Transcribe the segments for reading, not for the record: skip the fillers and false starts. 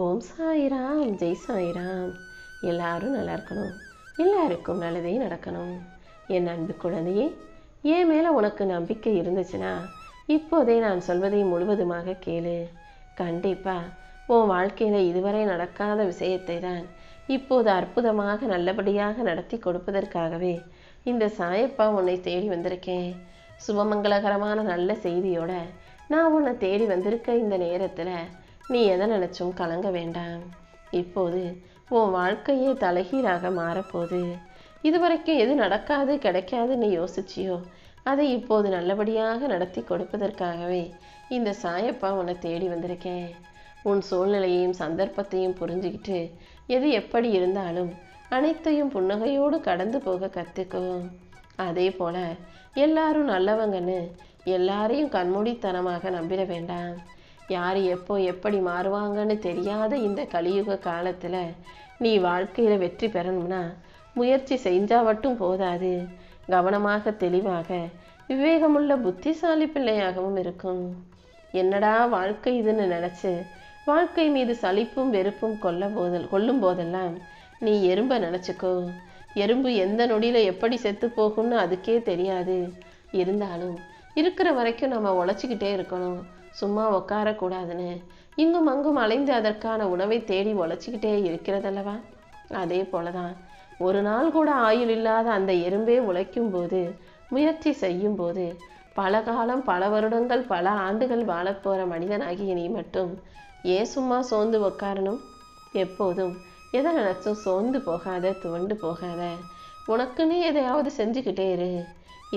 ஓம் சாய்ராம், ஜெய் சாய்ராம். எல்லாரும் நல்லா இருக்கணும், எல்லாருக்கும் நல்லதே நடக்கணும். என் அன்பு குழந்தையே, என் மேலே உனக்கு நம்பிக்கை இருந்துச்சுன்னா இப்போதே நான் சொல்வதை முழுவதுமாக கேளு. கண்டிப்பா உன் வாழ்க்கையில் இதுவரை நடக்காத விஷயத்தை தான் இப்போது அற்புதமாக நல்லபடியாக நடத்தி கொடுப்பதற்காகவே இந்த சாயப்பா உன்னை தேடி வந்திருக்கேன். சுபமங்களகரமான நல்ல செய்தியோட நான் உன்னை தேடி வந்திருக்க இந்த நேரத்தில் நீ எதை நினைச்சும் கலங்க வேண்டாம். இப்போது உன் வாழ்க்கையே தலைகீழாக மாறப்போகுது. இதுவரைக்கும் எது நடக்காது கிடைக்காதுன்னு யோசிச்சியோ அதை இப்போது நல்லபடியாக நடத்தி கொடுப்பதற்காகவே இந்த சாயப்பா உன்னை தேடி வந்திருக்கேன். உன் சூழ்நிலையையும் சந்தர்ப்பத்தையும் புரிஞ்சுக்கிட்டு எது எப்படி இருந்தாலும் அனைத்தையும் புன்னகையோடு கடந்து போக கற்றுக்கோ. அதே போல எல்லாரும் நல்லவங்கன்னு எல்லாரையும் கண்மூடித்தனமாக நம்பிட வேண்டாம். யார் எப்போ எப்படி மாறுவாங்கன்னு தெரியாத இந்த கலியுக காலத்தில் நீ வாழ்க்கையில் வெற்றி பெறணும்னா முயற்சி செஞ்சால் மட்டும் போதாது, கவனமாக தெளிவாக விவேகமுள்ள புத்திசாலி பிள்ளையாகவும் இருக்கும். என்னடா வாழ்க்கை இதுன்னு நினச்சி வாழ்க்கை மீது சலிப்பும் வெறுப்பும் கொள்ளும் போதெல்லாம் நீ எறும்பை நினச்சிக்கோ. எறும்பு எந்த நொடியில் எப்படி செத்து போகும்னு அதுக்கே தெரியாது. இருந்தாலும் இருக்கிற வரைக்கும் நம்ம உழைச்சிக்கிட்டே இருக்கணும், சும்மா உட்காரக்கூடாதுன்னு இங்கும் அங்கும் அலைந்து அதற்கான உணவை தேடி உழைச்சிக்கிட்டே இருக்கிறதல்லவா. அதே போலதான் ஒரு நாள் கூட ஆயுள் இல்லாத அந்த எறும்பே உழைக்கும் போது, முயற்சி செய்யும் போது பல காலம் பல வருடங்கள் பல ஆண்டுகள் வாழப்போகிற மனிதனாகிய நீ மட்டும் ஏன் சும்மா சோர்ந்து உட்காரணும்? எப்போதும் எதை நினைச்சும் சோர்ந்து போகாத, துவண்டு போகாத. உனக்குன்னு எதையாவது செஞ்சுக்கிட்டே இரு.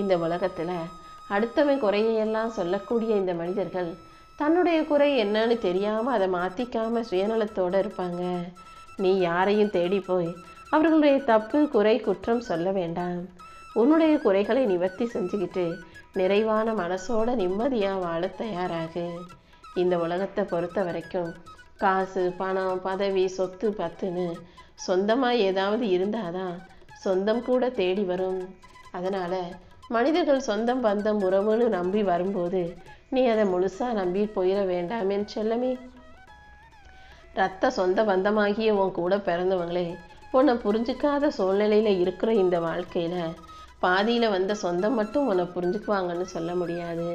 இந்த உலகத்தில் அடுத்தவன் குறையெல்லாம் சொல்லக்கூடிய இந்த மனிதர்கள் தன்னுடைய குறை என்னன்னு தெரியாமல் அதை மாற்றிக்காமல் சுயநலத்தோடு இருப்பாங்க. நீ யாரையும் தேடி போய் அவர்களுடைய தப்பு குறை குற்றம் சொல்ல வேண்டாம். உன்னுடைய குறைகளை நிவர்த்தி செஞ்சுக்கிட்டு நிறைவான மனசோட நிம்மதியாக வாழ தயாராகு. இந்த உலகத்தை பொறுத்த வரைக்கும் காசு பணம் பதவி சொத்து பத்துன்னு சொந்தமாக ஏதாவது இருந்தாதான் சொந்தம் கூட தேடி வரும். அதனால் மனிதர்கள் சொந்தம் பந்தம் உறவுன்னு நம்பி வரும்போது நீ அதை முழுசாக நம்பி போயிட வேண்டாம் என் செல்லமே. ரத்த சொந்த பந்தமாகிய உன் கூட பிறந்தவங்களே உன்னை புரிஞ்சிக்காத சூழ்நிலையில் இருக்கிற இந்த வாழ்க்கையில் பாதியில் வந்த சொந்தம் மட்டும் உன்னை புரிஞ்சுக்குவாங்கன்னு சொல்ல முடியாது.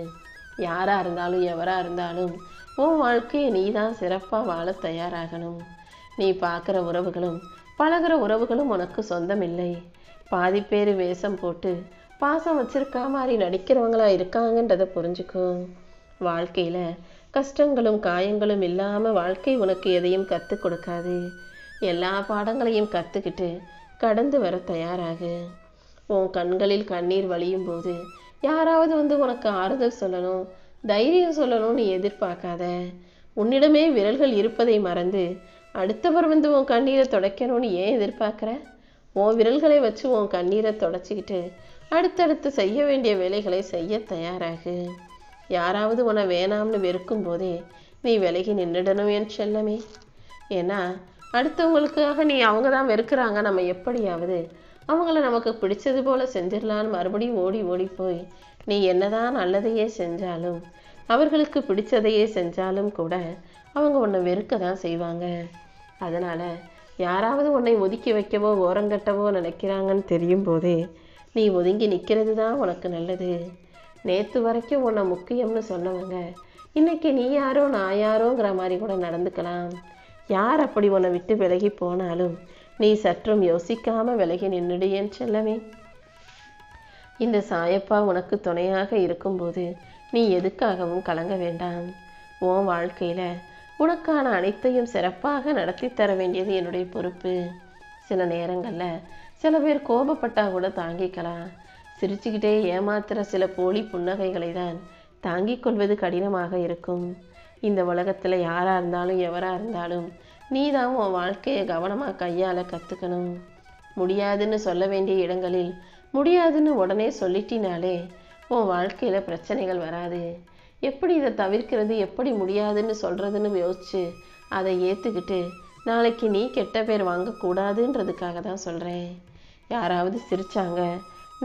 யாராக இருந்தாலும் எவராக இருந்தாலும் உன் வாழ்க்கையை நீ தான் சிறப்பாக வாழ தயாராகணும். நீ பார்க்குற உறவுகளும் பழகிற உறவுகளும் உனக்கு சொந்தம் இல்லை. பாதி பேர் வேஷம் போட்டு பாசம் வச்சிருக்கா மாதிரி நடிக்கிறவங்களா இருக்காங்கன்றதை புரிஞ்சுக்கோ. வாழ்க்கையில் கஷ்டங்களும் காயங்களும் இல்லாமல் வாழ்க்கை உனக்கு எதையும் கற்றுக் கொடுக்காது. எல்லா பாடங்களையும் கற்றுக்கிட்டு கடந்து வர தயாராகு. உன் கண்களில் கண்ணீர் வழியும் போது யாராவது வந்து உனக்கு ஆறுதல் சொல்லணும், தைரியம் சொல்லணும்னு எதிர்பார்க்காத. உன்னிடமே விரல்கள் இருப்பதை மறந்து அடுத்தவர் வந்து உன் கண்ணீரை துடைக்கணும்னு ஏன் எதிர்பார்க்குற? உன் விரல்களை வச்சு உன் கண்ணீரை துடைச்சிக்கிட்டு அடுத்தடுத்து செய்ய வேண்டிய வேலைகளை செய்ய தயாராகு. யாராவது உன்னை வேணாம்னு வெறுக்கும் போதே நீ விலகி நின்றுடணும் என் செல்லமே. ஏன்னா அடுத்தவங்களுக்காக நீ அவங்க தான் வெறுக்கிறாங்க, நம்ம எப்படியாவது அவங்கள நமக்கு பிடிச்சது போல செஞ்சிடலான்னு மறுபடியும் ஓடி ஓடி போய் நீ என்னதான் நல்லதையே செஞ்சாலும் அவர்களுக்கு பிடிச்சதையே செஞ்சாலும் கூட அவங்க உன்னை வெறுக்க தான் செய்வாங்க. அதனால் யாராவது உன்னை ஒதுக்கி வைக்கவோ ஓரங்கட்டவோ நினைக்கிறாங்கன்னு தெரியும் போதே நீ ஒதுங்கி நிற்கிறது தான் உனக்கு நல்லது. நேற்று வரைக்கும் உன்னை முக்கியம்னு சொன்னவங்க இன்னைக்கு நீ யாரோ நான் யாரோங்கிற மாதிரி கூட நடந்துக்கலாம். யார் அப்படி உன்னை விட்டு விலகி போனாலும் நீ சற்றும் யோசிக்காமல் விலகி நின்றுடு என் செல்லமே. இந்த சாயப்பா உனக்கு துணையாக இருக்கும்போது நீ எதுக்காகவும் கலங்க வேண்டாம். உன் வாழ்க்கையில் உனக்கான அனைத்தையும் சிறப்பாக நடத்தி தர வேண்டியது என்னுடைய பொறுப்பு. சில நேரங்களில் சில பேர் கோபப்பட்டால் கூட தாங்கிக்கலாம். சிரிச்சுக்கிட்டே ஏமாத்துகிற சில போலி புன்னகைகளை தான் தாங்கிக் கொள்வது கடினமாக இருக்கும். இந்த உலகத்தில் யாராக இருந்தாலும் எவராக இருந்தாலும் நீ தான் உன் வாழ்க்கையை கவனமாக கையாள கற்றுக்கணும். முடியாதுன்னு சொல்ல வேண்டிய இடங்களில் முடியாதுன்னு உடனே சொல்லிட்டினாலே உன் வாழ்க்கையில் பிரச்சனைகள் வராது. எப்படி இதை தவிர்க்கிறது, எப்படி முடியாதுன்னு சொல்கிறதுன்னு யோசிச்சு அதை ஏற்றுக்கிட்டு நாளைக்கு நீ கெட்ட பேர் வாங்கக்கூடாதுன்றதுக்காக தான் சொல்கிறேன். யாராவது சிரித்தாங்க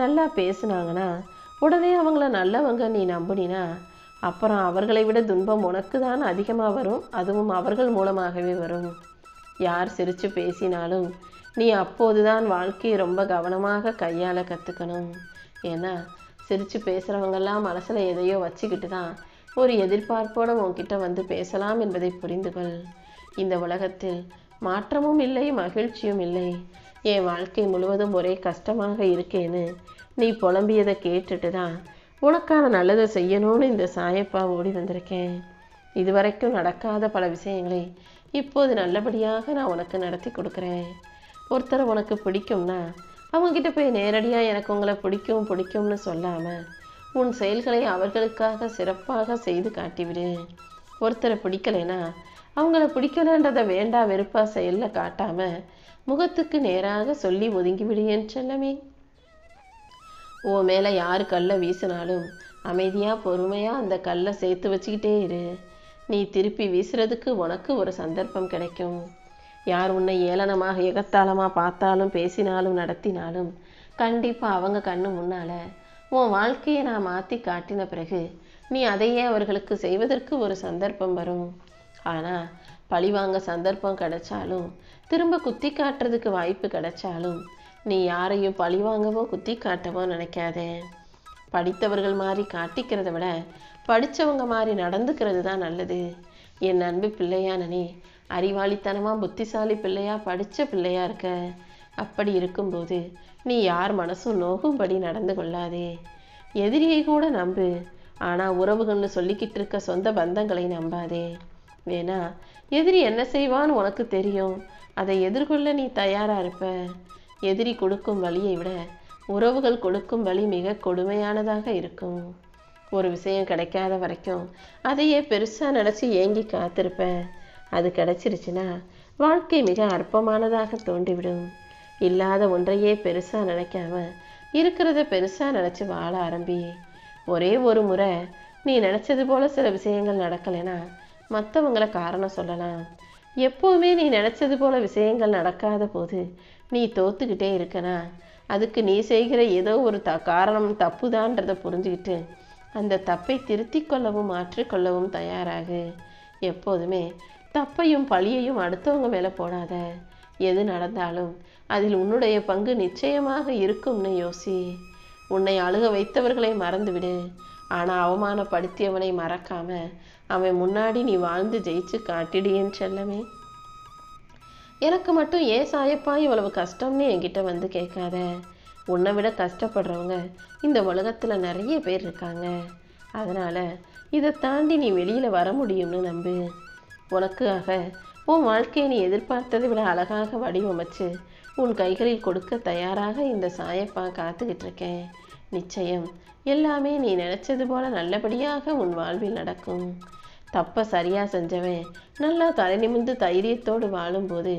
நல்லா பேசுனாங்கன்னா உடனே அவங்கள நல்லவங்க நீ நம்பினா அப்புறம் அவர்களை விட துன்பம் உனக்கு தான் அதிகமாக வரும். அதுவும் அவர்கள் மூலமாகவே வரும். யார் சிரித்து பேசினாலும் நீ அப்போதுதான் வாழ்க்கையை ரொம்ப கவனமாக கையாள கற்றுக்கணும். ஏன்னா சிரித்து பேசுகிறவங்கெல்லாம் மனசில் எதையோ வச்சுக்கிட்டு தான் ஒரு எதிர்பார்ப்போடு உன்கிட்ட வந்து பேசலாம் என்பதை புரிந்து கொள். இந்த உலகத்தில் மாற்றமும் இல்லை, மகிழ்ச்சியும் இல்லை. என் வாழ்க்கை முழுவதும் ஒரே கஷ்டமாக இருக்கேன்னு நீ புலம்பியதை கேட்டுட்டு தான் உனக்கான நல்லதை செய்யணும்னு இந்த சாயப்பா ஓடி வந்திருக்கேன். இதுவரைக்கும் நடக்காத பல விஷயங்களை இப்போது நல்லபடியாக நான் உனக்கு நடத்தி கொடுக்குறேன். ஒருத்தரை உனக்கு பிடிக்கும்னா அவங்ககிட்ட போய் நேரடியாக எனக்கு உங்களை பிடிக்கும்னு சொல்லாமல் உன் செயல்களை அவர்களுக்காக சிறப்பாக செய்து காட்டிவிடு. ஒருத்தரை பிடிக்கலைன்னா அவங்கள பிடிக்கலன்றதை வேண்டா வெறுப்பா செயலில் காட்டாமல் முகத்துக்கு நேராக சொல்லி ஒதுங்கிவிடு என் செல்லமே. உன் மேலே யார் கல்லை வீசினாலும் அமைதியாக பொறுமையாக அந்த கல்லை சேர்த்து வச்சுக்கிட்டே இரு. நீ திருப்பி வீசுறதுக்கு உனக்கு ஒரு சந்தர்ப்பம் கிடைக்கும். யார் உன்னை ஏளனமாக எகத்தாளமாக பார்த்தாலும் பேசினாலும் நடத்தினாலும் கண்டிப்பாக அவங்க கண்ணு முன்னால் உன் வாழ்க்கையை நான் மாற்றி காட்டின பிறகு நீ அதையே அவர்களுக்கு செய்வதற்கு ஒரு சந்தர்ப்பம் வரும். ஆனால் பழிவாங்க சந்தர்ப்பம் கிடைச்சாலும் திரும்ப குத்தி காட்டுறதுக்கு வாய்ப்பு கிடைச்சாலும் நீ யாரையும் பழிவாங்கவோ குத்தி காட்டவோ நினைக்காதே. படித்தவர்கள் மாதிரி காட்டிக்கிறத விட படித்தவங்க மாதிரி நடந்துக்கிறது தான் நல்லது. என் அன்பு பிள்ளையான நீ அறிவாளித்தனமாக புத்திசாலி பிள்ளையா படித்த பிள்ளையா இருக்க. அப்படி இருக்கும்போது நீ யார் மனசும் நோகும்படி நடந்து கொள்ளாதே. எதிரியை கூட நம்பு, ஆனால் உறவுகள்னு சொல்லிக்கிட்டு இருக்க சொந்த பந்தங்களை நம்பாதே. வேணா எதிரி என்ன செய்வான்னு உனக்கு தெரியும். அதை எதிர்கொள்ள நீ தயாராக இருப்ப. எதிரி கொடுக்கும் வழியை விட உறவுகள் கொடுக்கும் வழி மிக கொடுமையானதாக இருக்கும். ஒரு விஷயம் கிடைக்காத வரைக்கும் அதையே பெருசாக நினச்சி ஏங்கி காத்திருப்ப. அது கிடைச்சிருச்சுன்னா வாழ்க்கை மிக அற்பமானதாக தோன்றிவிடும். இல்லாத ஒன்றையே பெருசாக நினைக்காம இருக்கிறத பெருசாக நினச்சி வாழ ஆரம்பி. ஒரே ஒரு முறை நீ நினச்சது போல சில விஷயங்கள் நடக்கலைன்னா மற்றவங்களை காரணம் சொல்லலாம். எப்போவுமே நீ நினச்சது போல விஷயங்கள் நடக்காத போது நீ தோத்துக்கிட்டே இருக்கனா அதுக்கு நீ செய்கிற ஏதோ ஒரு காரணம் தப்புதான்றதை புரிஞ்சுக்கிட்டு அந்த தப்பை திருத்தி கொள்ளவும் மாற்றிக்கொள்ளவும் தயாராகு. எப்போதுமே தப்பையும் பழியையும் அடுத்தவங்க மேலே போடாத. எது நடந்தாலும் அதில் உன்னுடைய பங்கு நிச்சயமாக இருக்கும்னு யோசி. உன்னை அழுக வைத்தவர்களை மறந்துவிடு. ஆனால் அவமானப்படுத்தியவனை மறக்காம அவன் முன்னாடி நீ வாழ்ந்து ஜெயிச்சு காட்டிடு என் செல்லமே. எனக்கு மட்டும் ஏன் சாயப்பா இவ்வளவு கஷ்டம்னு என்கிட்ட வந்து கேட்காத. உன்னை விட கஷ்டப்படுறவங்க இந்த உலகத்தில் நிறைய பேர் இருக்காங்க. அதனால் இதை தாண்டி நீ வெளியில் வர முடியும்னு நம்பு. உனக்காக உன் வாழ்க்கையை நீ எதிர்பார்த்ததை விட அழகாக வடிவமைச்சு உன் கைகளில் கொடுக்க தயாராக இந்த சாயப்பா காத்துக்கிட்டு இருக்கேன். நிச்சயம் எல்லாமே நீ நினச்சது போல நல்லபடியாக உன் வாழ்வில் நடக்கும். தப்பை சரியாக செஞ்சவன் நல்லா தலை நிமிர்ந்து தைரியத்தோடு வாழும்போது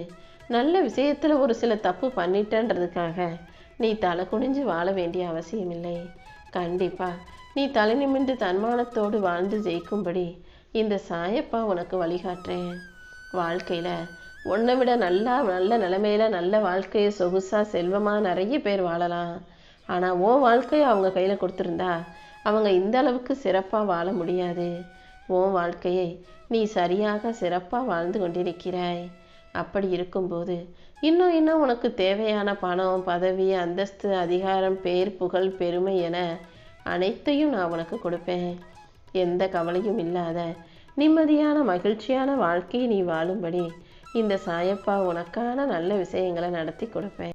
நல்ல விஷயத்தில் ஒரு சில தப்பு பண்ணிட்டன்றதுக்காக நீ தலை குனிஞ்சு வாழ வேண்டிய அவசியமில்லை. கண்டிப்பாக நீ தலை நிமிர்ந்து தன்மானத்தோடு வாழ்ந்து ஜெயிக்கும்படி இந்த சாயப்பா உனக்கு வழிகாட்டுறேன். வாழ்க்கையில் உன்னை விட நல்ல நிலைமையில நல்ல வாழ்க்கையை சொகுசாக செல்வமாக நிறைய பேர் வாழலாம். ஆனால் உன் வாழ்க்கையை அவங்க கையில் கொடுத்துருந்தா அவங்க இந்த அளவுக்கு சிறப்பாக வாழ முடியாது. உன் வாழ்க்கையை நீ சரியாக சிறப்பாக வாழ்ந்து கொண்டிருக்கிறாய். அப்படி இருக்கும்போது இன்னும் உனக்கு தேவையான பணம், பதவி, அந்தஸ்து, அதிகாரம், பேர், புகழ், பெருமை என அனைத்தையும் நான் உனக்கு கொடுப்பேன். எந்த கவலையும் இல்லாத நிம்மதியான மகிழ்ச்சியான வாழ்க்கையை நீ வாழும்படி இந்த சாயப்பா உனக்கான நல்ல விஷயங்களை நடத்தி கொடுப்பேன்.